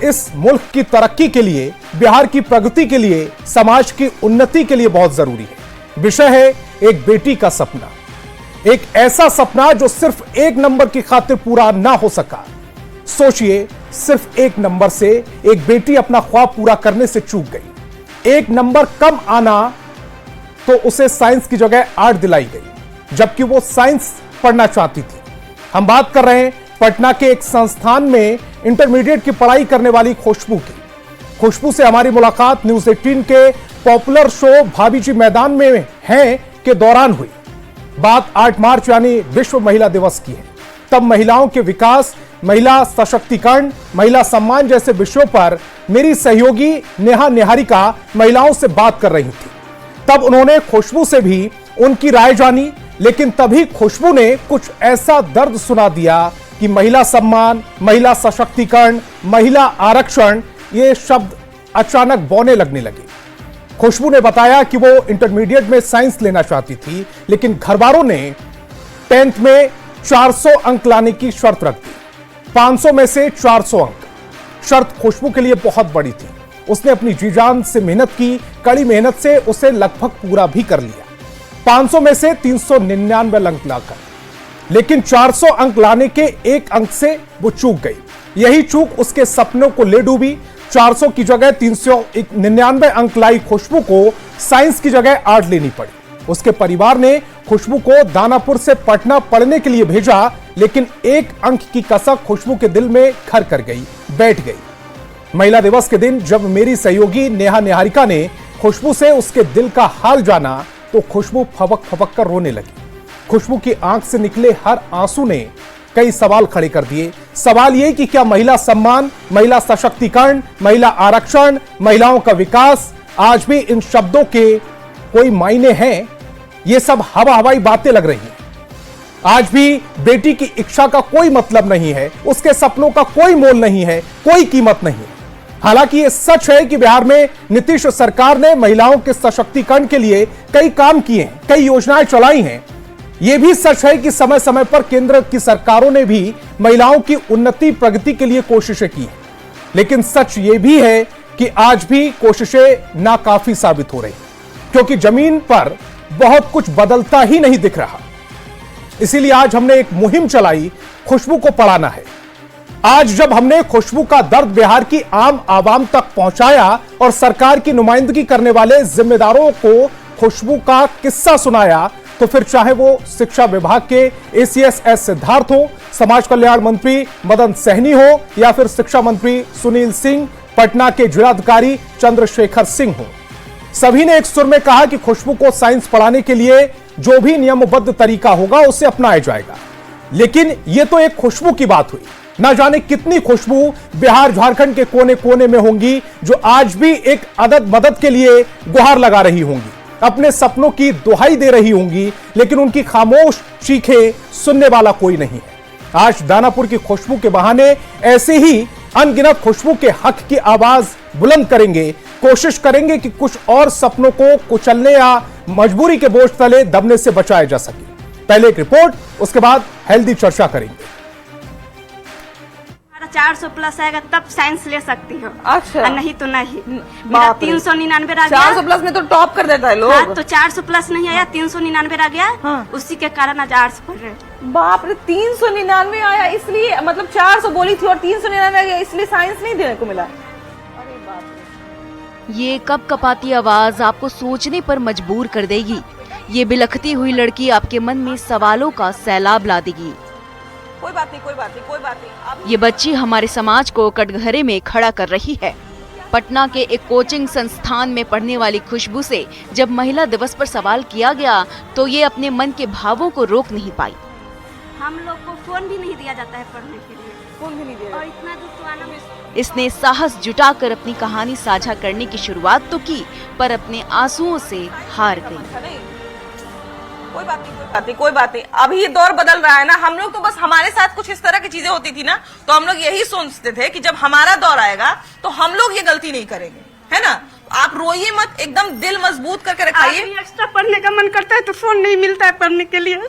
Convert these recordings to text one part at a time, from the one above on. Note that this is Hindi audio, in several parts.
इस मुल्क की तरक्की के लिए, बिहार की प्रगति के लिए, समाज की उन्नति के लिए बहुत जरूरी है। विषय है एक बेटी का सपना, एक ऐसा सपना जो सिर्फ एक नंबर की खातिर पूरा ना हो सका। सोचिए, सिर्फ एक नंबर से एक बेटी अपना ख्वाब पूरा करने से चूक गई। एक नंबर कम आना तो उसे साइंस की जगह आर्ट दिलाई गई, जबकि वो साइंस पढ़ना चाहती थी। हम बात कर रहे हैं पटना के एक संस्थान में इंटरमीडिएट की पढ़ाई करने वाली खुशबू की। खुशबू से हमारी मुलाकात न्यूज 18 के पॉपुलर शो भाभी जी मैदान में हैं के दौरान हुई। बात 8 मार्च यानी विश्व महिला दिवस की है। तब महिलाओं के विकास, महिला सशक्तिकरण, महिला सम्मान जैसे विषयों पर मेरी सहयोगी नेहा निहारिका महिलाओं से बात कर रही थी। तब उन्होंने खुशबू से भी उनकी राय जानी, लेकिन तभी खुशबू ने कुछ ऐसा दर्द सुना दिया कि महिला सम्मान, महिला सशक्तिकरण, महिला आरक्षण ये शब्द अचानक बौने लगने लगे। खुशबू ने बताया कि वो इंटरमीडिएट में साइंस लेना चाहती थी, लेकिन घरवालों ने 10th में 400 अंक लाने की शर्त रख दी। 500 में से 400 अंक, शर्त खुशबू के लिए बहुत बड़ी थी। उसने अपनी जी जान से मेहनत की, कड़ी मेहनत से उसे लगभग पूरा भी कर लिया। 500 में से 399 अंक लाकर, लेकिन 400 अंक लाने के एक अंक से वो चूक गई। यही चूक उसके सपनों को ले डूबी। 400 की जगह 399 अंक लाई खुशबू को साइंस की जगह आर्ट लेनी पड़ी। उसके परिवार ने खुशबू को दानापुर से पटना पढ़ने के लिए भेजा, लेकिन एक अंक की कसक खुशबू के दिल में घर कर गई, बैठ गई। महिला दिवस के दिन जब मेरी सहयोगी नेहा निहारिका ने खुशबू से उसके दिल का हाल जाना, तो खुशबू फबक फबक कर रोने लगी। खुशबू की आंख से निकले हर आंसू ने कई सवाल खड़े कर दिए। सवाल यह कि क्या महिला सम्मान, महिला सशक्तिकरण, महिला आरक्षण, महिलाओं का विकास, आज भी इन शब्दों के कोई मायने हैं? ये सब हवा हवाई बातें लग रही हैं। आज भी बेटी की इच्छा का कोई मतलब नहीं है, उसके सपनों का कोई मोल नहीं है, कोई कीमत नहीं है। हालांकि यह सच है कि बिहार में नीतीश सरकार ने महिलाओं के सशक्तिकरण के लिए कई काम किए हैं, कई योजनाएं चलाई हैं। यह भी सच है कि समय समय पर केंद्र की सरकारों ने भी महिलाओं की उन्नति प्रगति के लिए कोशिशें की हैं। लेकिन सच यह भी है कि आज भी कोशिशें नाकाफी साबित हो रही, क्योंकि जमीन पर बहुत कुछ बदलता ही नहीं दिख रहा। इसीलिए आज हमने एक मुहिम चलाई, खुशबू को पढ़ाना है। आज जब हमने खुशबू का दर्द बिहार की आम आवाम तक पहुंचाया और सरकार की नुमाइंदगी करने वाले जिम्मेदारों को खुशबू का किस्सा सुनाया, तो फिर चाहे वो शिक्षा विभाग के ACS एस सिद्धार्थ हो, समाज कल्याण मंत्री मदन सहनी हो, या फिर शिक्षा मंत्री सुनील सिंह, पटना के जिलाधिकारी चंद्रशेखर सिंह हो, सभी ने एक सुर में कहा कि खुशबू को साइंस पढ़ाने के लिए जो भी नियमबद्ध तरीका होगा उसे अपनाया जाएगा। लेकिन यह तो एक खुशबू की बात हुई, ना जाने कितनी खुशबू बिहार झारखंड के कोने कोने में होंगी जो आज भी एक अदद मदद के लिए गुहार लगा रही होंगी, अपने सपनों की दुहाई दे रही होंगी, लेकिन उनकी खामोश चीखें सुनने वाला कोई नहीं है। आज दानापुर की खुशबू के बहाने ऐसे ही अनगिनत खुशबू के हक की आवाज बुलंद करेंगे, कोशिश करेंगे कि कुछ और सपनों को कुचलने या मजबूरी के बोझ तले दबने से बचाया जा सके। पहले एक रिपोर्ट, उसके बाद हेल्दी चर्चा करेंगे। 400 प्लस आएगा तब साइंस ले सकती हो। अच्छा, नहीं तो नहीं। मेरा 399 आ गया। 400 प्लस में तो टॉप कर देता है लोग। हाँ, तो 400 प्लस नहीं आया, 399 आ गया। हाँ। उसी के कारण आज आर्ट्स पढ़ रहे। बाप रे, 399 आया इसलिए, मतलब 400 बोली थी और 399 आ गया इसलिए साइंस नहीं देने को मिला। अरे बाप रे। ये कपकपाती आवाज आपको सोचने पर मजबूर कर देगी। ये बिलखती हुई लड़की आपके मन में सवालों का सैलाब ला देगी। कोई बात नहीं, कोई बात नहीं, कोई बात नहीं। ये बच्ची हमारे समाज को कटघरे में खड़ा कर रही है। पटना के एक कोचिंग संस्थान में पढ़ने वाली खुशबू से जब महिला दिवस पर सवाल किया गया, तो ये अपने मन के भावों को रोक नहीं पाई। हम लोग को फोन भी नहीं दिया जाता है पढ़ने के लिए। फोन भी नहीं दिया और इतना दूर तो आना। इसने साहस जुटाकर अपनी कहानी साझा करने की शुरुआत तो की, पर अपने आंसुओं से हार गई। कोई बात नहीं, कोई बात नहीं, कोई बात नहीं। अभी ये दौर बदल रहा है ना। हम लोग तो बस, हमारे साथ कुछ इस तरह की चीजें होती थी ना, तो हम लोग यही सोचते थे कि जब हमारा दौर आएगा तो हम लोग ये गलती नहीं करेंगे, है ना। आप रोइए मत, एकदम दिल मजबूत करके रखाइए। एक्स्ट्रा पढ़ने का मन करता है तो फोन नहीं मिलता है पढ़ने के लिए।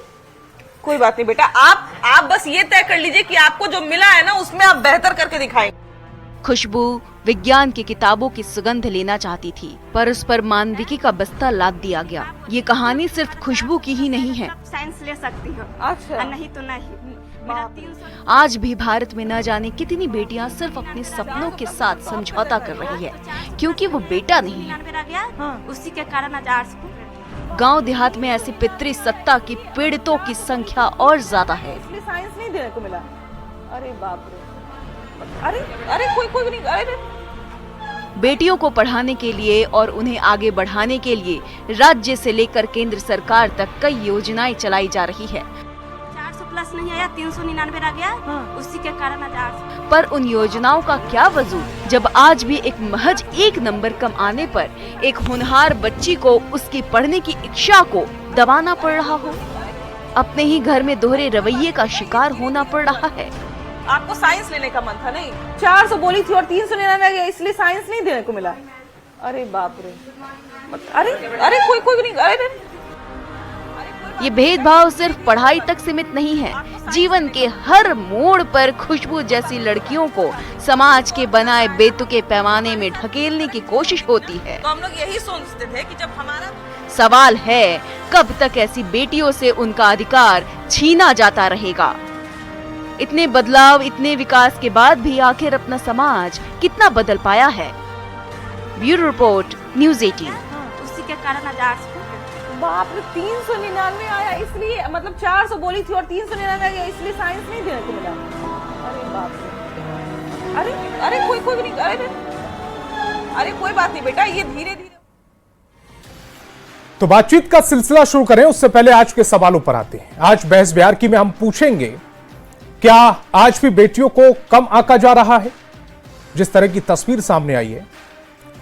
कोई बात नहीं बेटा, आप बस ये तय कर लीजिए कि आपको जो मिला है ना उसमें आप बेहतर करके दिखाएंगे। खुशबू विज्ञान की किताबों की सुगंध लेना चाहती थी, पर उस पर मानविकी का बस्ता लाद दिया गया। ये कहानी सिर्फ खुशबू की ही नहीं है। साइंस ले सकती हो, अच्छा। नहीं तो नहीं। मेरा 300 आज भी भारत में न जाने कितनी बेटियां सिर्फ अपने सपनों के साथ समझौता कर रही है, क्योंकि वो बेटा नहीं है। 99 आ गया, उसी के कारण आज आर्ट्स पढ़। गांव देहात में ऐसी पितृ सत्ता की पीड़ितों की संख्या और ज्यादा है। इसलिए साइंस नहीं देने को मिला। अरे बाप रे, अरे अरे कोई नहीं, अरे बेटियों को पढ़ाने के लिए और उन्हें आगे बढ़ाने के लिए राज्य से लेकर केंद्र सरकार तक कई योजनाएं चलाई जा रही है, 400 प्लस नहीं आया, 399 आ गया, उसी के कारण आज आर्ट्स। पर उन योजनाओं का क्या वजूद जब आज भी एक महज 1 नंबर कम आने पर एक होनहार बच्ची को उसकी पढ़ने की इच्छा को दबाना पड़ रहा हो, अपने ही घर में दोहरे रवैये का शिकार होना पड़ रहा है। आपको साइंस लेने का मन था नहीं, 400 बोली थी और 399 आ गया, इसलिए साइंस नहीं देने को मिला। अरे बाप रे, अरे अरे कोई नहीं, अरे ये भेदभाव सिर्फ पढ़ाई तक सीमित नहीं है। जीवन के हर मोड़ पर खुशबू जैसी लड़कियों को समाज के बनाए बेतुके पैमाने में ढकेलने की कोशिश होती है। तो हम लोग यही सोचते थे कि जब हमारा सवाल है, कब तक ऐसी बेटियों से उनका अधिकार छीना जाता रहेगा? इतने बदलाव, इतने विकास के बाद भी आखिर अपना समाज कितना बदल पाया है? Bureau report, news 18। उसी के कारण आज आर्ट्स पढ़। बाप रे, 399 आया, इसलिए मतलब 400 बोली थी और 399 आ गया, इसलिए साइंस नहीं देने को मिला। अरे बाप रे, अरे कोई नहीं, अरे कोई बात नहीं बेटा, ये धीरे धीरे। तो बातचीत का सिलसिला शुरू करें उससे पहले आज के सवालों पर आते हैं। आज बहस बिहार की में हम पूछेंगे, क्या आज भी बेटियों को कम आंका जा रहा है? जिस तरह की तस्वीर सामने आई है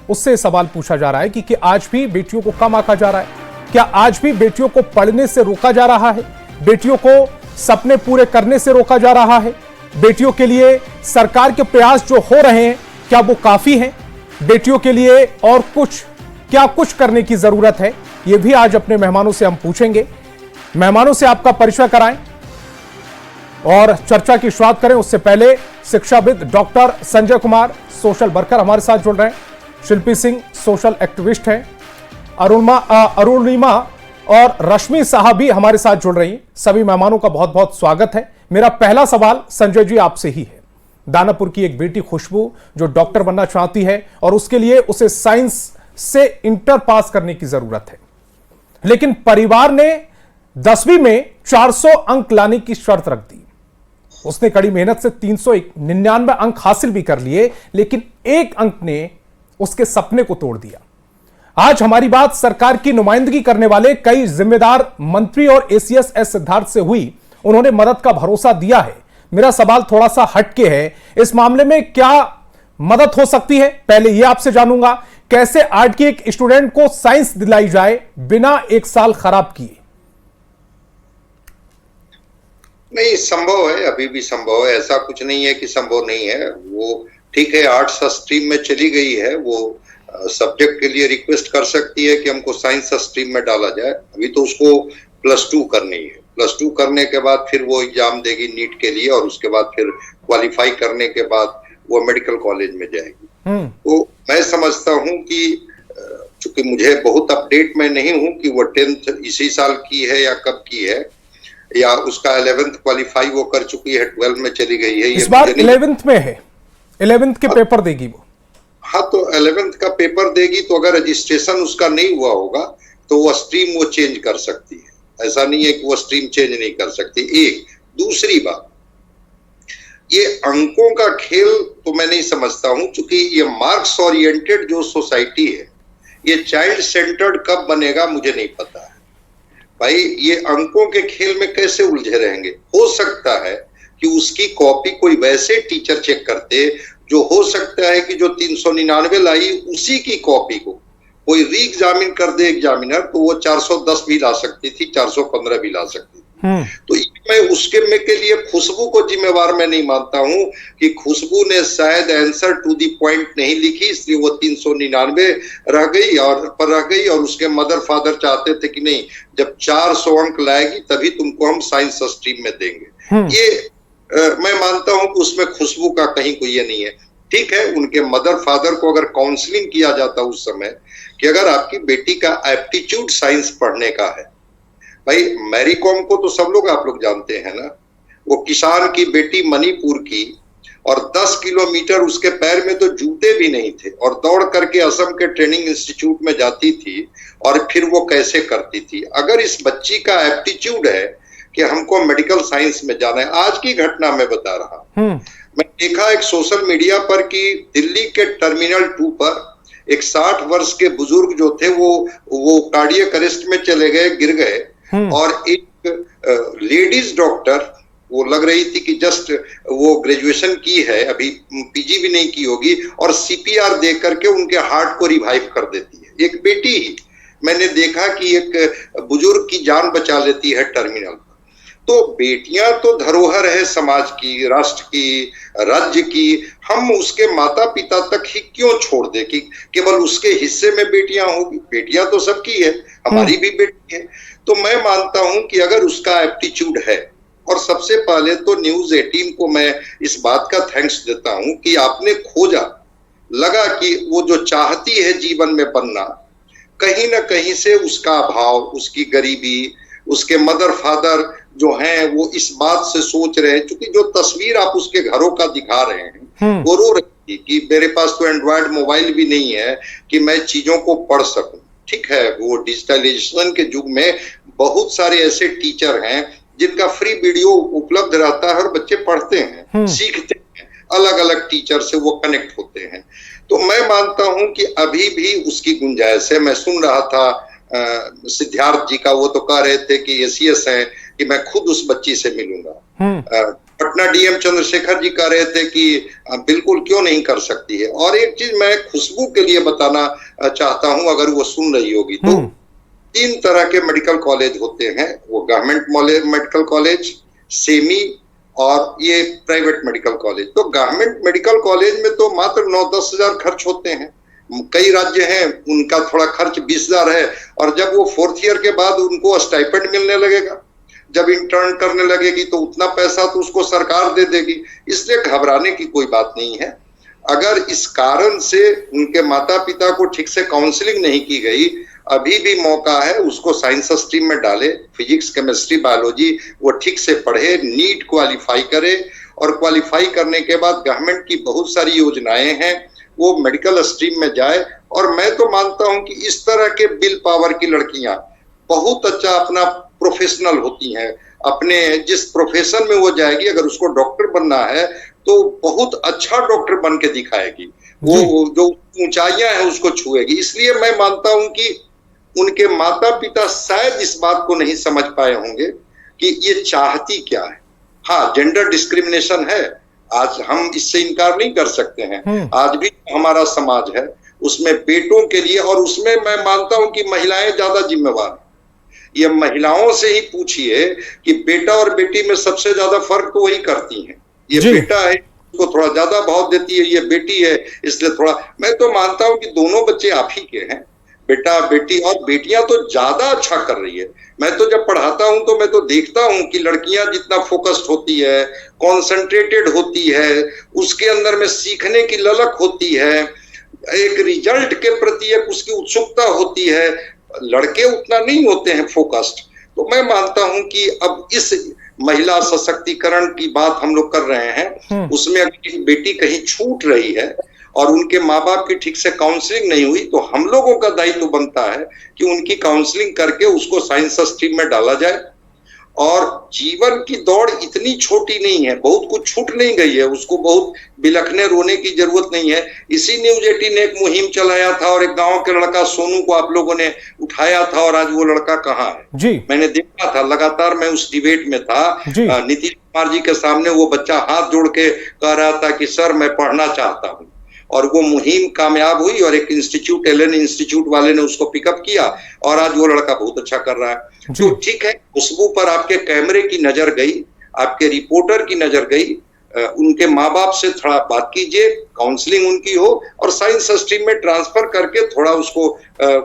उससे सवाल पूछा जा रहा है कि आज भी बेटियों को कम आंका जा रहा है? क्या आज भी बेटियों को पढ़ने से रोका जा रहा है? बेटियों को सपने पूरे करने से रोका जा रहा है? बेटियों के लिए सरकार के प्रयास जो हो रहे हैं क्या वो काफी हैं? बेटियों के लिए और कुछ करने की जरूरत है? ये भी आज अपने मेहमानों से हम पूछेंगे। मेहमानों से आपका परिचय कराएं और चर्चा की शुरुआत करें उससे पहले शिक्षाविद doctor Sanjay Kumar social worker हमारे साथ जुड़ रहे हैं, शिल्पी सिंह सोशल एक्टिविस्ट हैं, अरुणिमा और रश्मि साहब भी हमारे साथ जुड़ रही हैं। सभी मेहमानों का बहुत बहुत स्वागत है। मेरा पहला सवाल संजय जी आपसे ही है। दानापुर की एक बेटी खुशबू जो डॉक्टर बनना चाहती है और उसके लिए उसे साइंस से इंटर पास करने की जरूरत है, लेकिन परिवार ने 10वीं में 400 अंक लाने की शर्त रख दी। उसने कड़ी मेहनत से 399 अंक हासिल भी कर लिए, लेकिन एक अंक ने उसके सपने को तोड़ दिया। आज हमारी बात सरकार की नुमाइंदगी करने वाले कई जिम्मेदार मंत्री और एसीएस एस सिद्धार्थ से हुई। उन्होंने मदद का भरोसा दिया है। मेरा सवाल थोड़ा सा हटके है, इस मामले में क्या मदद हो सकती है? पहले यह आपसे जानूंगा, कैसे आर्ट की एक स्टूडेंट को साइंस दिलाई जाए बिना 1 साल खराब किए? नहीं, संभव है, अभी भी संभव है, ऐसा कुछ नहीं है कि संभव नहीं है। वो ठीक है, आर्ट्स स्ट्रीम में चली गई है, वो सब्जेक्ट के लिए रिक्वेस्ट कर सकती है कि हमको साइंस स्ट्रीम में डाला जाए। अभी तो उसको +2 करनी है। +2 करने के बाद फिर वो एग्जाम देगी नीट के लिए और उसके बाद फिर क्वालिफाई करने के बाद वो मेडिकल कॉलेज में जाएगी। तो मैं समझता हूं कि चूंकि मुझे बहुत अपडेट में नहीं हूं कि वो 10th इसी साल की है या कब की है, या उसका 11th क्वालिफाई वो कर चुकी है, 12 में चली गई है। इस बार 11th में है, 11th के पेपर देगी वो। हाँ, तो 11th का पेपर देगी, तो अगर रजिस्ट्रेशन उसका नहीं हुआ होगा तो वो स्ट्रीम वो चेंज कर सकती है। ऐसा नहीं है कि वो स्ट्रीम चेंज नहीं कर सकती। एक दूसरी बात, ये अंकों का खेल तो मैं नहीं समझता हूं, क्योंकि ये मार्क्स ओरिएंटेड जो सोसाइटी है, ये चाइल्ड सेंटर्ड कब बनेगा मुझे नहीं पता है। भाई, ये अंकों के खेल में कैसे उलझे रहेंगे? हो सकता है कि उसकी कॉपी कोई वैसे टीचर चेक करते, जो हो सकता है कि जो 399 लाई उसी की कॉपी को कोई री एग्जामिन कर दे एग्जामिनर, तो वो 410 भी ला सकती थी, 415 भी ला सकती थी। तो मैं उसके में के लिए खुशबू को जिम्मेवार मैं नहीं मानता हूं कि खुशबू ने शायद आंसर टू दी पॉइंट नहीं लिखी, इसलिए वो 399 रह गई और उसके मदर फादर चाहते थे कि नहीं, जब 400 अंक लाएगी तभी तुमको हम साइंस स्ट्रीम में देंगे। ये मैं मानता हूं कि उसमें खुशबू का कहीं कोई ये नहीं है। ठीक है, उनके मदर फादर को अगर काउंसलिंग किया जाता उस समय कि अगर आपकी बेटी का एप्टीट्यूड साइंस पढ़ने का है, भाई मैरी कॉम को तो सब लोग आप लोग जानते हैं ना, वो किसान की बेटी मणिपुर की, और 10 किलोमीटर उसके पैर में तो जूते भी नहीं थे और दौड़ करके असम के ट्रेनिंग इंस्टीट्यूट में जाती थी और फिर वो कैसे करती थी। अगर इस बच्ची का एप्टीट्यूड है कि हमको मेडिकल साइंस में जाना है, आज की घटना मैं बता रहा हूं, मैं देखा एक सोशल मीडिया पर कि दिल्ली के टर्मिनल 2 पर एक 60 वर्ष के बुजुर्ग जो थे वो कार्डियक अरेस्ट में चले गए, गिर गए, और एक लेडीज डॉक्टर, वो लग रही थी कि जस्ट वो ग्रेजुएशन की है, अभी पीजी भी नहीं की होगी, और सीपीआर दे करके उनके हार्ट को रिवाइव कर देती है। एक बेटी ही मैंने देखा कि एक बुजुर्ग की जान बचा लेती है टर्मिनल पर। तो बेटियां तो धरोहर है समाज की, राष्ट्र की, राज्य की। हम उसके माता पिता तक ही क्यों छोड़ दे कि केवल उसके हिस्से में बेटियां होगी? बेटियां तो सबकी है, हमारी भी बेटी है। तो मैं मानता हूं कि अगर उसका एप्टीट्यूड है, और सबसे पहले तो न्यूज 18 को मैं इस बात का थैंक्स देता हूं कि आपने खोजा, लगा कि वो जो चाहती है जीवन में बनना, कहीं ना कहीं से उसका अभाव, उसकी गरीबी, उसके मदर फादर जो हैं वो इस बात से सोच रहे हैं, क्योंकि जो तस्वीर आप उसके घरों का दिखा रहे हैं, वो रो रही थी कि मेरे पास तो एंड्रॉयड मोबाइल भी नहीं है कि मैं चीजों को पढ़ सकूं। ठीक है, वो डिजिटलाइजेशन के युग में बहुत सारे ऐसे टीचर हैं जिनका फ्री वीडियो उपलब्ध रहता है और बच्चे पढ़ते हैं, सीखते हैं, अलग अलग टीचर से वो कनेक्ट होते हैं। तो मैं मानता हूं कि अभी भी उसकी गुंजाइश है। मैं सुन रहा था सिद्धार्थ जी का, वो तो कह रहे थे कि एसीएस है कि मैं खुद उस बच्ची से मिलूंगा। पटना डीएम चंद्रशेखर जी कह रहे थे कि बिल्कुल क्यों नहीं कर सकती है। और एक चीज मैं खुशबू के लिए बताना चाहता हूं, अगर वो सुन रही होगी तो 3 तरह के मेडिकल कॉलेज होते हैं, वो गवर्नमेंट मेडिकल कॉलेज, सेमी और ये प्राइवेट मेडिकल कॉलेज। तो गवर्नमेंट मेडिकल कॉलेज में तो मात्र 9-10 हजार खर्च होते हैं। कई राज्य हैं उनका थोड़ा खर्च 20,000 है, और जब वो 4th ईयर के बाद उनको स्टाइपेंड मिलने लगेगा, जब इंटर्न करने लगेगी तो उतना पैसा तो उसको सरकार दे देगी। इसलिए घबराने की कोई बात नहीं है। अगर इस कारण से उनके माता पिता को ठीक से काउंसलिंग नहीं की गई, अभी भी मौका है, उसको साइंस स्ट्रीम में डाले, फिजिक्स, केमिस्ट्री, बायोलॉजी वो ठीक से पढ़े, नीट क्वालिफाई करे, और क्वालिफाई करने के बाद गवर्नमेंट की बहुत सारी योजनाएं हैं, वो मेडिकल स्ट्रीम में जाए। और मैं तो मानता हूं कि इस तरह के बिल पावर की लड़कियां बहुत अच्छा अपना प्रोफेशनल होती हैं, अपने जिस प्रोफेशन में वो जाएगी, अगर उसको डॉक्टर बनना है तो बहुत अच्छा डॉक्टर बन के दिखाएगी, वो जो ऊंचाइयां हैं उसको छुएगी। इसलिए मैं मानता हूं कि उनके माता पिता शायद इस बात को नहीं समझ पाए होंगे कि ये चाहती क्या है। हाँ, जेंडर डिस्क्रिमिनेशन है, आज हम इससे इनकार नहीं कर सकते हैं। आज भी हमारा समाज है उसमें बेटों के लिए, और उसमें मैं मानता हूं कि महिलाएं ज्यादा जिम्मेवार हैं। ये महिलाओं से ही पूछिए कि बेटा और बेटी में सबसे ज्यादा फर्क तो वही करती हैं। ये बेटा है उसको थोड़ा ज्यादा भाव देती है, ये बेटी है इसलिए थोड़ा। मैं तो मानता हूं कि दोनों बच्चे आप ही के हैं, बेटा बेटी, और बेटियां तो ज्यादा अच्छा कर रही है। मैं तो जब पढ़ाता हूं तो मैं तो देखता हूं कि लड़कियां जितना फोकस्ड होती है, कॉन्सेंट्रेटेड होती है, उसके अंदर में सीखने की ललक होती है, एक रिजल्ट के प्रति एक उसकी उत्सुकता होती है, लड़के उतना नहीं होते हैं फोकस्ड। तो मैं मानता हूं कि अब इस महिला सशक्तिकरण की बात हम लोग कर रहे हैं, उसमें अगर बेटी कहीं छूट रही है और उनके माँ बाप की ठीक से काउंसलिंग नहीं हुई, तो हम लोगों का दायित्व बनता है कि उनकी काउंसलिंग करके उसको साइंस स्ट्रीम में डाला जाए। और जीवन की दौड़ इतनी छोटी नहीं है, बहुत कुछ छूट नहीं गई है, उसको बहुत बिलखने रोने की जरूरत नहीं है। इसी न्यूज 18 ने एक मुहिम चलाया था और एक गांव के लड़का सोनू को आप लोगों ने उठाया था, और आज वो लड़का कहाँ है जी? मैंने देखा था, लगातार मैं उस डिबेट में था, नीतीश कुमार जी के सामने वो बच्चा हाथ जोड़ के कह रहा था कि सर मैं पढ़ना चाहता हूँ, और वो मुहिम कामयाब हुई और एक इंस्टीट्यूट, एलन इंस्टीट्यूट वाले ने उसको पिकअप किया, और आज वो लड़का बहुत अच्छा कर रहा है। तो ठीक है, खुशबू पर आपके कैमरे की नजर गई, आपके रिपोर्टर की नजर गई, उनके माँ बाप से थोड़ा बात कीजिए, काउंसलिंग उनकी हो और साइंस स्ट्रीम में ट्रांसफर करके थोड़ा उसको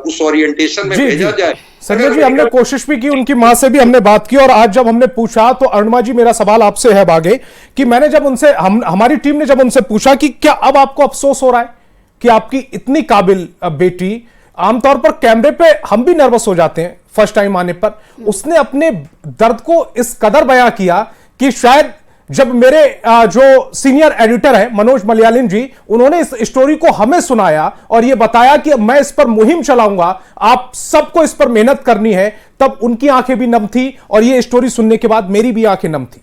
उस ओरिएंटेशन में भेजा जाए। संजय जी, हमने कोशिश भी की, उनकी मां से भी हमने बात की, और आज जब हमने पूछा तो अरुणिमा जी, मेरा सवाल आपसे है आगे कि मैंने जब उनसे हमारी टीम ने जब उनसे पूछा कि क्या अब आपको अफसोस हो रहा है कि आपकी इतनी काबिल बेटी, आमतौर पर कैमरे पे हम भी नर्वस हो जाते हैं फर्स्ट टाइम आने पर, उसने अपने दर्द को इस कदर बयां किया कि शायद जब मेरे जो सीनियर एडिटर है मनोज मलयालिन जी, उन्होंने इस स्टोरी को हमें सुनाया और यह बताया कि मैं इस पर मुहिम चलाऊंगा, आप सबको इस पर मेहनत करनी है, तब उनकी आंखें भी नम थी और यह स्टोरी सुनने के बाद मेरी भी आंखें नम थी।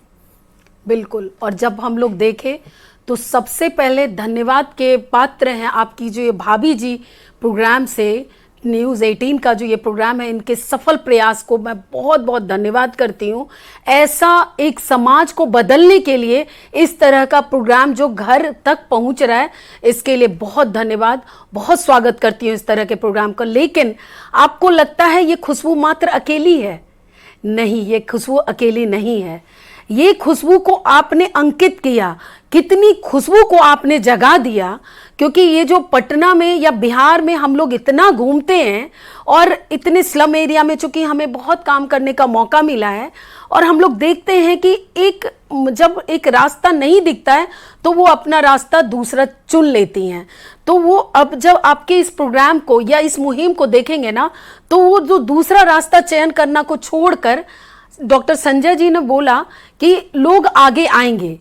बिल्कुल। और जब हम लोग देखें तो सबसे पहले धन्यवाद के पात्र हैं आपकी जो ये भाभी जी प्रोग्राम से, न्यूज़ 18 का जो ये प्रोग्राम है, इनके सफल प्रयास को मैं बहुत बहुत धन्यवाद करती हूँ। ऐसा एक समाज को बदलने के लिए इस तरह का प्रोग्राम जो घर तक पहुँच रहा है, इसके लिए बहुत धन्यवाद, बहुत स्वागत करती हूँ इस तरह के प्रोग्राम का। लेकिन आपको लगता है ये खुशबू मात्र अकेली है? नहीं, ये खुशबू अकेली नहीं है। ये खुशबू को आपने अंकित किया, कितनी खुशबू को आपने जगा दिया, क्योंकि ये जो पटना में या बिहार में हम लोग इतना घूमते हैं और इतने स्लम एरिया में चूंकि हमें बहुत काम करने का मौका मिला है, और हम लोग देखते हैं कि जब एक रास्ता नहीं दिखता है तो वो अपना रास्ता दूसरा चुन लेती हैं। तो वो अब जब आपके इस प्रोग्राम को या इस मुहिम को देखेंगे ना, तो वो जो दूसरा रास्ता चयन करना को छोड़कर डॉक्टर संजय जी ने बोला कि लोग आगे आएंगे,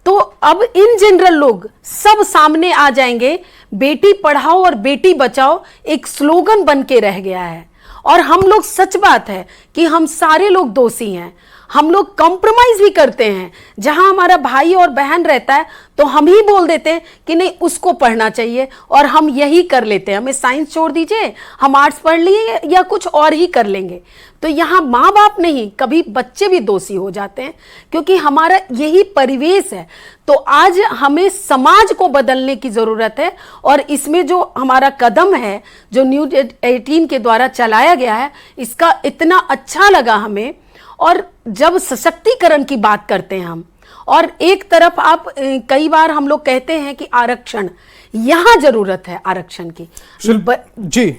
तो अब इन जनरल लोग सब सामने आ जाएंगे। बेटी पढ़ाओ और बेटी बचाओ एक स्लोगन बन के रह गया है, और हम लोग, सच बात है कि हम सारे लोग दोषी हैं, हम लोग कॉम्प्रोमाइज भी करते हैं। जहां हमारा भाई और बहन रहता है तो हम ही बोल देते हैं कि नहीं उसको पढ़ना चाहिए, और हम यही कर लेते हैं, हमें साइंस छोड़ दीजिए, हम आर्ट्स पढ़ लिए या कुछ और ही कर लेंगे। तो यहाँ माँ बाप नहीं, कभी बच्चे भी दोषी हो जाते हैं, क्योंकि हमारा यही परिवेश है। तो आज हमें समाज को बदलने की ज़रूरत है, और इसमें जो हमारा कदम है जो न्यूज़ 18 के द्वारा चलाया गया है, इसका इतना अच्छा लगा हमें। और जब सशक्तिकरण की बात करते हैं हम, और एक तरफ आप कई बार हम लोग कहते हैं कि आरक्षण, यहां जरूरत है आरक्षण की। जी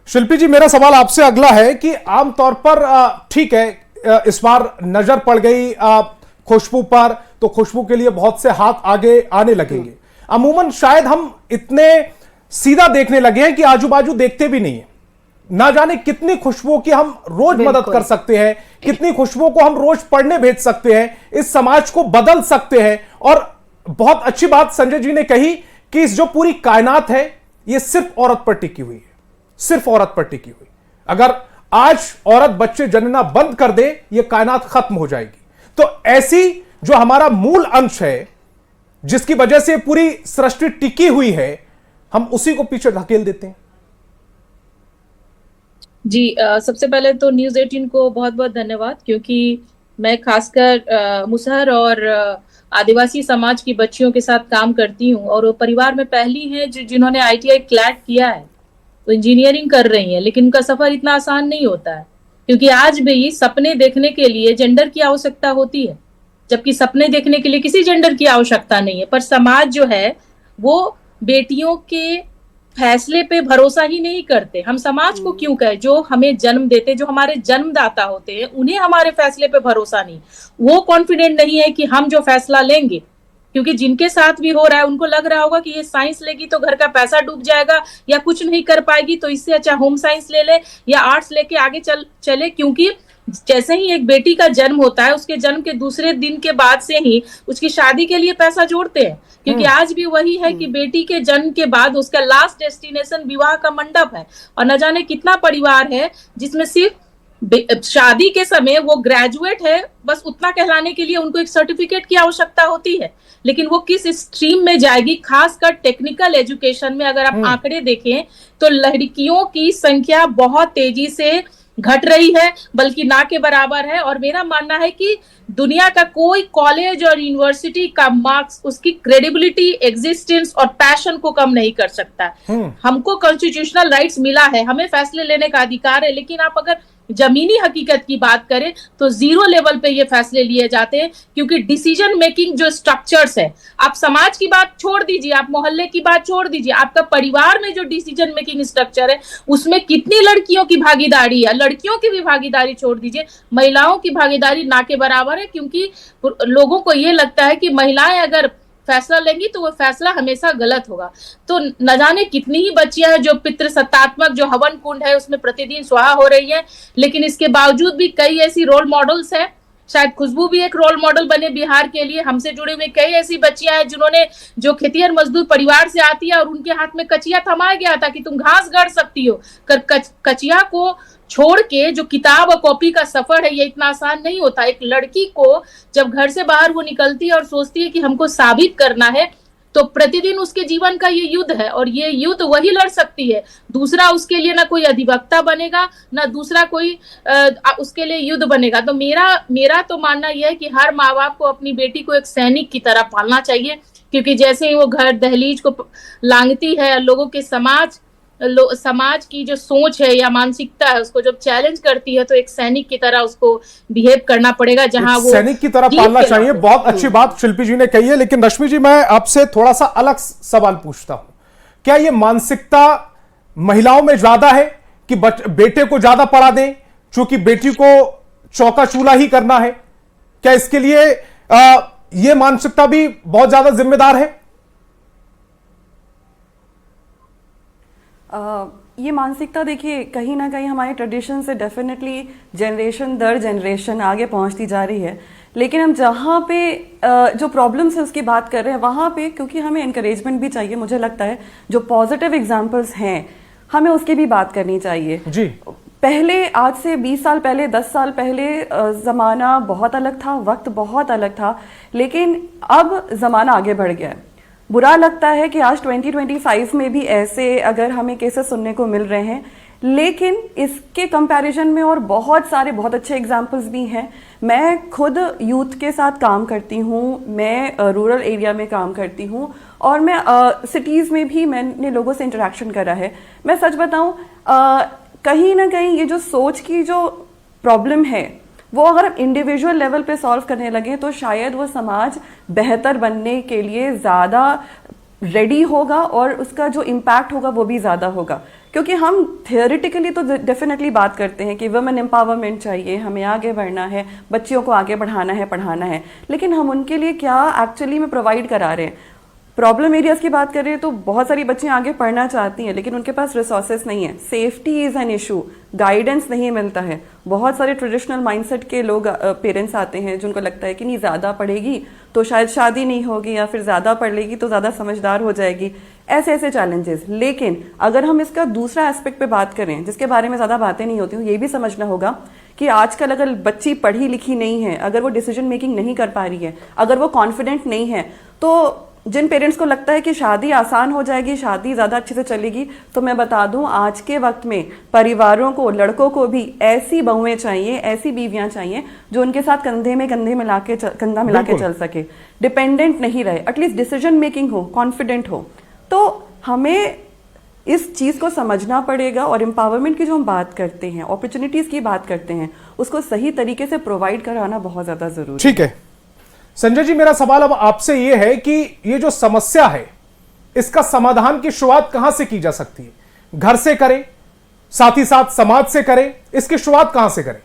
शिल्पी जी, मेरा सवाल आपसे अगला है कि आमतौर पर ठीक है, इस बार नजर पड़ गई खुशबू पर, तो खुशबू के लिए बहुत से हाथ आगे आने लगेंगे। अमूमन शायद हम इतने सीधा देखने लगे हैं कि आजू बाजू देखते भी नहीं है। ना जाने कितनी खुशबुओं की हम रोज मदद कर सकते हैं, कितनी खुशबुओं को हम रोज पढ़ने भेज सकते हैं, इस समाज को बदल सकते हैं। और बहुत अच्छी बात संजय जी ने कही कि इस जो पूरी कायनात है ये सिर्फ औरत पर टिकी हुई है, सिर्फ औरत पर टिकी हुई। अगर आज औरत बच्चे जनना बंद कर दे, ये कायनात खत्म हो जाएगी। तो ऐसी जो हमारा मूल अंश है, जिसकी वजह से पूरी सृष्टि टिकी हुई है, हम उसी को पीछे धकेल देते हैं। जी, सबसे पहले तो न्यूज़ 18 को बहुत बहुत धन्यवाद, क्योंकि मैं खासकर मुसहर और आदिवासी समाज की बच्चियों के साथ काम करती हूँ, और वो परिवार में पहली हैं जिन्होंने ITI क्लैट किया है, वो इंजीनियरिंग कर रही हैं। लेकिन उनका सफर इतना आसान नहीं होता है, क्योंकि आज भी सपने देखने के लिए जेंडर की आवश्यकता होती है, जबकि सपने देखने के लिए किसी जेंडर की आवश्यकता नहीं है। पर समाज जो है वो बेटियों के फैसले पे भरोसा ही नहीं करते। हम समाज को क्यों कहें, जो हमें जन्म देते, जो हमारे जन्मदाता होते हैं, उन्हें हमारे फैसले पे भरोसा नहीं, वो कॉन्फिडेंट नहीं है कि हम जो फैसला लेंगे, क्योंकि जिनके साथ भी हो रहा है उनको लग रहा होगा कि ये साइंस लेगी तो घर का पैसा डूब जाएगा या कुछ नहीं कर पाएगी, तो इससे अच्छा होम साइंस ले ले या आर्ट्स लेके आगे चले। क्योंकि जैसे ही एक बेटी का जन्म होता है, उसके जन्म के दूसरे दिन के बाद से ही उसकी शादी के लिए पैसा जोड़ते हैं, क्योंकि आज भी वही है कि बेटी के जन्म के बाद उसका लास्ट डेस्टिनेशन विवाह का मंडप है। और न जाने कितना परिवार है जिसमें सिर्फ शादी के समय वो ग्रेजुएट है, बस उतना कहलाने के लिए उनको एक सर्टिफिकेट की आवश्यकता होती है, लेकिन वो किस स्ट्रीम में जाएगी। खासकर टेक्निकल एजुकेशन में अगर आप आंकड़े देखें तो लड़कियों की संख्या बहुत तेजी से घट रही है, बल्कि ना के बराबर है। और मेरा मानना है कि दुनिया का कोई कॉलेज और यूनिवर्सिटी का मार्क्स उसकी क्रेडिबिलिटी, एग्जिस्टेंस और पैशन को कम नहीं कर सकता। हमको कॉन्स्टिट्यूशनल राइट्स मिला है, हमें फैसले लेने का अधिकार है, लेकिन आप अगर जमीनी हकीकत की बात करें तो जीरो लेवल पे ये फैसले लिए जाते हैं, क्योंकि डिसीजन मेकिंग जो स्ट्रक्चर्स है, आप समाज की बात छोड़ दीजिए, आप मोहल्ले की बात छोड़ दीजिए, आपका परिवार में जो डिसीजन मेकिंग स्ट्रक्चर है उसमें कितनी लड़कियों की भागीदारी है, लड़कियों की भी भागीदारी छोड़ दीजिए, महिलाओं की भागीदारी ना के बराबर है। क्योंकि लोगों को ये लगता है कि महिलाएं अगर फैसला लेंगी तो वो फैसला हमेशा गलत होगा। तो न जाने कितनी ही बच्चियां हैं जो पितृसत्तात्मक जो हवन कुंड है उसमें प्रतिदिन स्वाहा हो रही है, लेकिन इसके बावजूद भी कई ऐसी रोल मॉडल्स हैं, शायद खुशबू भी एक रोल मॉडल बने बिहार के लिए। हमसे जुड़े हुए कई ऐसी बच्चियां हैं जिन्होंने, जो खेतिहर मजदूर परिवार से आती है और उनके हाथ में कचिया थमाया गया था कि तुम घास गाड़ सकती हो, कचिया को छोड़ के जो किताब और कॉपी का सफर है ये इतना आसान नहीं होता। एक लड़की को जब घर से बाहर वो निकलती है और सोचती है कि हमको साबित करना है, तो प्रतिदिन उसके जीवन का ये युद्ध है, और ये युद्ध वही लड़ सकती है, दूसरा उसके लिए ना कोई अधिवक्ता बनेगा, ना दूसरा कोई उसके लिए युद्ध बनेगा। तो मेरा तो मानना यह है कि हर माँ बाप को अपनी बेटी को एक सैनिक की तरह पालना चाहिए, क्योंकि जैसे ही वो घर दहलीज को लांघती है, लोगों के समाज की जो सोच है या मानसिकता है उसको जब चैलेंज करती है, तो एक सैनिक की तरह उसको बिहेव करना पड़ेगा, जहां वो सैनिक की तरह पालना चाहिए। बहुत अच्छी बात शिल्पी जी ने कही है, लेकिन रश्मि जी मैं आपसे थोड़ा सा अलग सवाल पूछता हूं। क्या ये मानसिकता महिलाओं में ज्यादा है कि बेटे को ज्यादा पढ़ा दें चूंकि बेटी को चौका चूल्हा ही करना है? क्या इसके लिए ये मानसिकता भी बहुत ज्यादा जिम्मेदार है? ये मानसिकता देखिए कहीं ना कहीं हमारे ट्रेडिशन से डेफिनेटली जनरेशन दर जनरेशन आगे पहुंचती जा रही है, लेकिन हम जहाँ पे जो प्रॉब्लम्स है उसकी बात कर रहे हैं वहाँ पे, क्योंकि हमें इंकरेजमेंट भी चाहिए, मुझे लगता है जो पॉजिटिव एग्जांपल्स हैं हमें उसकी भी बात करनी चाहिए जी। पहले, आज से 20 साल पहले, 10 साल पहले ज़माना बहुत अलग था, वक्त बहुत अलग था, लेकिन अब ज़माना आगे बढ़ गया है। बुरा लगता है कि आज 2025 में भी ऐसे अगर हमें केसेस सुनने को मिल रहे हैं, लेकिन इसके कंपैरिजन में और बहुत सारे बहुत अच्छे एग्जाम्पल्स भी हैं। मैं खुद यूथ के साथ काम करती हूँ, मैं रूरल एरिया में काम करती हूँ, और मैं सिटीज़ में भी मैंने लोगों से इंटरेक्शन करा है। मैं सच बताऊँ, कहीं ना कहीं ये जो सोच की जो प्रॉब्लम है वो अगर हम इंडिविजुअल लेवल पे सॉल्व करने लगे तो शायद वो समाज बेहतर बनने के लिए ज़्यादा रेडी होगा और उसका जो इम्पैक्ट होगा वो भी ज़्यादा होगा। क्योंकि हम थियोरिटिकली तो डेफिनेटली बात करते हैं कि वुमेन एम्पावरमेंट चाहिए, हमें आगे बढ़ना है, बच्चियों को आगे बढ़ाना है, पढ़ाना है, लेकिन हम उनके लिए क्या एक्चुअली में प्रोवाइड करा रहे हैं? प्रॉब्लम एरियाज की बात कर रहे हैं तो बहुत सारी बच्चियां आगे पढ़ना चाहती हैं, लेकिन उनके पास रिसोर्सेस नहीं है, safety is an issue, guidance नहीं मिलता है। बहुत सारे ट्रेडिशनल माइंडसेट के लोग पेरेंट्स आते हैं जिनको लगता है कि नहीं ज़्यादा पढ़ेगी तो शायद शादी नहीं होगी, या फिर ज़्यादा पढ़ लेगी तो ज़्यादा समझदार हो जाएगी, ऐसे चैलेंजेस। लेकिन अगर हम इसका दूसरा एस्पेक्ट पे बात करें जिसके बारे में ज़्यादा बातें नहीं होती, ये भी समझना होगा कि आजकल अगर बच्ची पढ़ी लिखी नहीं है, अगर वो डिसीजन मेकिंग नहीं कर पा रही है, अगर वो कॉन्फिडेंट नहीं है, तो जिन पेरेंट्स को लगता है कि शादी आसान हो जाएगी, शादी ज़्यादा अच्छे से चलेगी, तो मैं बता दूं आज के वक्त में परिवारों को, लड़कों को भी ऐसी बहुएं चाहिए, ऐसी बीवियां चाहिए जो उनके साथ कंधे में कंधा मिला के चल सके, डिपेंडेंट नहीं रहे, एटलीस्ट डिसीजन मेकिंग हो, कॉन्फिडेंट हो। तो हमें इस चीज़ को समझना पड़ेगा, और एम्पावरमेंट की जो हम बात करते हैं, अपॉर्चुनिटीज़ की बात करते हैं, उसको सही तरीके से प्रोवाइड कराना बहुत ज़्यादा ज़रूरी है। ठीक है संजय जी, मेरा सवाल अब आपसे यह है कि ये जो समस्या है इसका समाधान की शुरुआत कहां से की जा सकती है? घर से करें, साथ ही साथ समाज से करें, इसकी शुरुआत कहां से करें?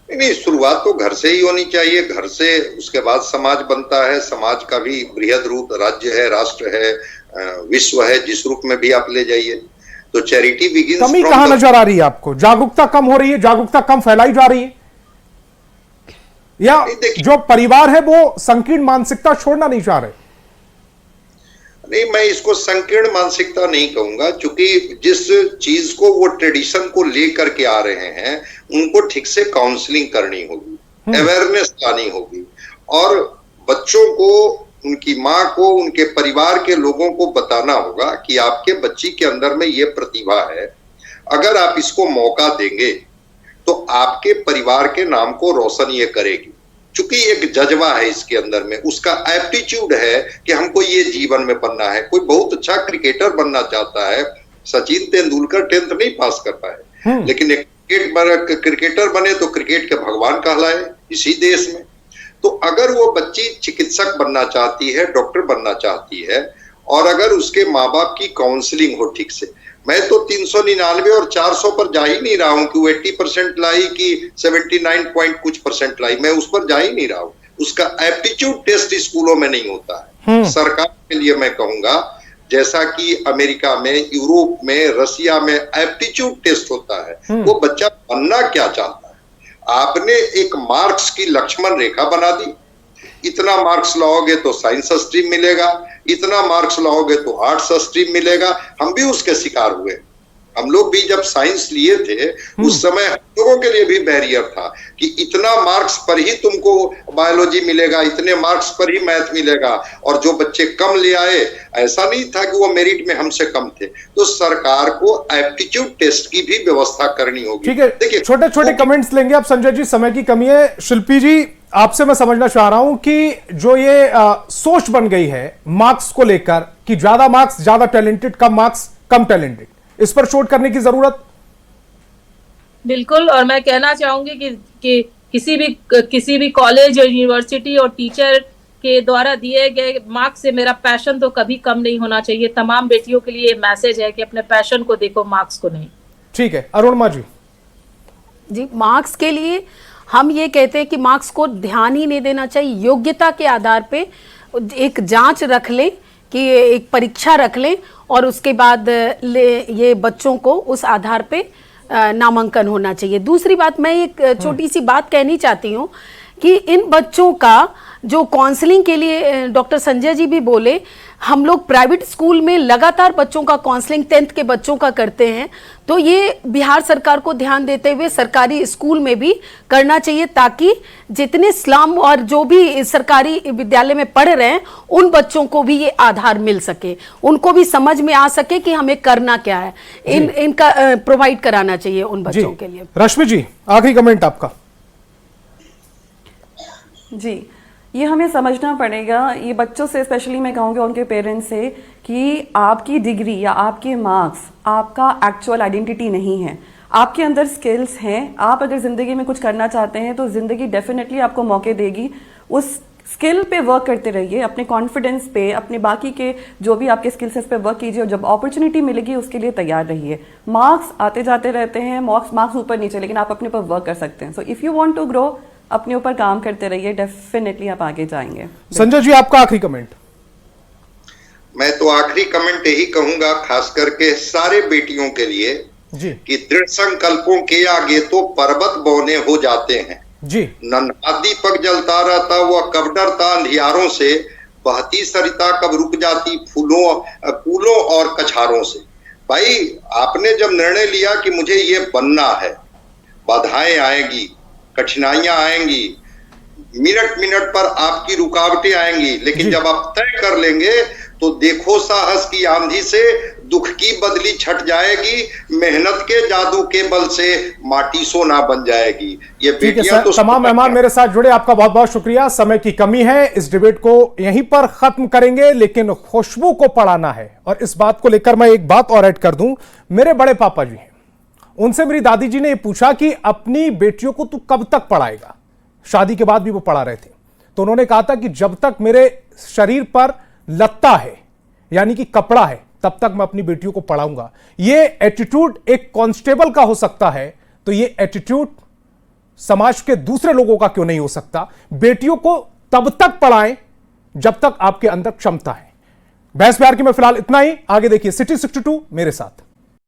नहीं, शुरुआत तो घर से ही होनी चाहिए। घर से उसके बाद समाज बनता है। समाज का भी बृहद रूप राज्य है, राष्ट्र है, विश्व है, जिस रूप में भी आप ले जाइए। तो चैरिटी बिगिंस कमी कहां नजर आ रही है आपको? जागरूकता कम हो रही है, जागरूकता कम फैलाई जा रही है, या जो परिवार है वो संकीर्ण मानसिकता छोड़ना नहीं चाह रहे? नहीं, मैं इसको संकीर्ण मानसिकता नहीं कहूंगा, क्योंकि जिस चीज को वो ट्रेडिशन को लेकर के आ रहे हैं उनको ठीक से काउंसलिंग करनी होगी, अवेयरनेस लानी होगी, और बच्चों को, उनकी माँ को, उनके परिवार के लोगों को बताना होगा कि आपके बच्ची के अंदर में ये प्रतिभा है, अगर आप इसको मौका देंगे तो आपके परिवार के नाम को रोशन ये करेगी। चूंकि एक जज्बा है इसके अंदर में, उसका एप्टीट्यूड है कि हमको ये जीवन में बनना है। कोई बहुत अच्छा क्रिकेटर बनना चाहता है, सचिन तेंदुलकर 10th नहीं पास कर पाए, लेकिन एक क्रिकेटर बने तो क्रिकेट के भगवान कहलाए इसी देश में। तो अगर वो बच्ची चिकित्सक बनना चाहती है, डॉक्टर बनना चाहती है, और अगर उसके माँ बाप की काउंसलिंग हो ठीक से, मैं तो 399 और 400 पर जा ही नहीं रहा हूं कि वो 80% लाई कि 79 पॉइंट कुछ परसेंट लाई, मैं उस पर जा ही नहीं रहा हूं। उसका एप्टीट्यूड टेस्ट स्कूलों में नहीं होता है। सरकार के लिए मैं कहूंगा, जैसा कि अमेरिका में, यूरोप में, रसिया में एप्टीट्यूड टेस्ट होता है, वो बच्चा बनना क्या चाहता है। आपने एक मार्क्स की लक्ष्मण रेखा बना दी, इतना मार्क्स लाओगे तो साइंस स्ट्रीम मिलेगा, इतना मार्क्स लाओगे तो आर्ट्स स्ट्रीम मिलेगा। हम भी उसके शिकार हुए। हम लोग भी जब साइंस लिए थे उस समय हम लोगों के लिए भी बैरियर था कि इतना मार्क्स पर ही तुमको बायोलॉजी मिलेगा, इतने मार्क्स पर ही मैथ मिलेगा, और जो बच्चे कम ले आए ऐसा नहीं था कि वो मेरिट में हमसे कम थे। तो सरकार को एप्टीट्यूड टेस्ट की भी व्यवस्था करनी होगी। ठीक है, देखिए छोटे छोटे कमेंट्स लेंगे आप संजय जी, समय की कमी है। शिल्पी जी, आपसे मैं समझना चाह रहा हूं कि जो ये सोच बन गई है मार्क्स को लेकर कि ज्यादा मार्क्स ज्यादा टैलेंटेड, कम मार्क्स कम टैलेंटेड, इस पर शोध करने की जरूरत। बिल्कुल, और मैं कहना चाहूंगी कि किसी भी कॉलेज और यूनिवर्सिटी और टीचर के द्वारा दिए गए मार्क्स से मेरा पैशन तो कभी कम नहीं होना चाहिए। तमाम बेटियों के लिए मैसेज है कि अपने पैशन को देखो, मार्क्स को नहीं। ठीक है, अरुणिमा जी। जी, मार्क्स के लिए हम ये कहते हैं कि मार्क्स को ध्यान ही नहीं देना चाहिए। योग्यता के आधार पे एक जांच रख लें, कि एक परीक्षा रख लें, और उसके बाद ये बच्चों को उस आधार पे नामांकन होना चाहिए। दूसरी बात, मैं एक छोटी सी बात कहनी चाहती हूँ कि इन बच्चों का जो काउंसलिंग के लिए डॉक्टर संजय जी भी बोले, हम लोग प्राइवेट स्कूल में लगातार बच्चों का काउंसलिंग 10th के बच्चों का करते हैं, तो ये बिहार सरकार को ध्यान देते हुए सरकारी स्कूल में भी करना चाहिए, ताकि जितने स्लम और जो भी सरकारी विद्यालय में पढ़ रहे हैं उन बच्चों को भी ये आधार मिल सके, उनको भी समझ में आ सके कि हमें करना क्या है। इनका प्रोवाइड कराना चाहिए उन बच्चों के लिए। रश्मि जी, आखिरी कमेंट आपका। जी, ये हमें समझना पड़ेगा, ये बच्चों से स्पेशली मैं कहूँगी, उनके पेरेंट्स से, कि आपकी डिग्री या आपके मार्क्स आपका एक्चुअल आइडेंटिटी नहीं है। आपके अंदर स्किल्स हैं। आप अगर ज़िंदगी में कुछ करना चाहते हैं तो ज़िंदगी डेफिनेटली आपको मौके देगी। उस स्किल पे वर्क करते रहिए, अपने कॉन्फिडेंस पे, अपने बाकी के जो भी आपके स्किल्स पे वर्क कीजिए, और जब अपॉर्चुनिटी मिलेगी उसके लिए तैयार रहिए। मार्क्स आते जाते रहते हैं, मार्क्स ऊपर नीचे, लेकिन आप अपने ऊपर वर्क कर सकते हैं। So if you want to grow, अपने ऊपर काम करते रहिए, डेफिनेटली आप आगे जाएंगे। संजय जी, आपका आखिरी कमेंट। मैं तो आखिरी कमेंट यही कहूंगा, खास करके सारे बेटियों के लिए जी, कि दृढ़ संकल्पों के आगे तो पर्वत बौने हो जाते हैं जी। नन्हा दीपक जलता रहता, वह कब डरता अंधियारों से, बहती सरिता कब रुक जाती फूलों और कछारों से। भाई, आपने जब निर्णय लिया कि मुझे ये बनना है, बाधाएं आएंगी, कठिनाइयां आएंगी, मिनट मिनट पर आपकी रुकावटें आएंगी, लेकिन जब आप तय कर लेंगे तो देखो साहस की आंधी से दुख की बदली छट जाएगी, मेहनत के जादू के बल से माटी सोना बन जाएगी। ये बेटियां तो तमाम मेहमान मेरे साथ जुड़े, आपका बहुत बहुत शुक्रिया। समय की कमी है, इस डिबेट को यहीं पर खत्म करेंगे, लेकिन खुशबू को पढ़ाना है। और इस बात को लेकर मैं एक बात और ऐड कर दूं, मेरे बड़े पापा जी हैं, उनसे मेरी दादी जी ने यह पूछा कि अपनी बेटियों को तू कब तक पढ़ाएगा। शादी के बाद भी वो पढ़ा रहे थे, तो उन्होंने कहा था कि जब तक मेरे शरीर पर लत्ता है, यानी कि कपड़ा है, तब तक मैं अपनी बेटियों को पढ़ाऊंगा। ये एटीट्यूड एक कांस्टेबल का हो सकता है, तो ये एटीट्यूड समाज के दूसरे लोगों का क्यों नहीं हो सकता। बेटियों को तब तक पढ़ाएं जब तक आपके अंदर क्षमता है। बहस प्यार की में फिलहाल इतना ही। आगे देखिए सिटी 62 मेरे साथ।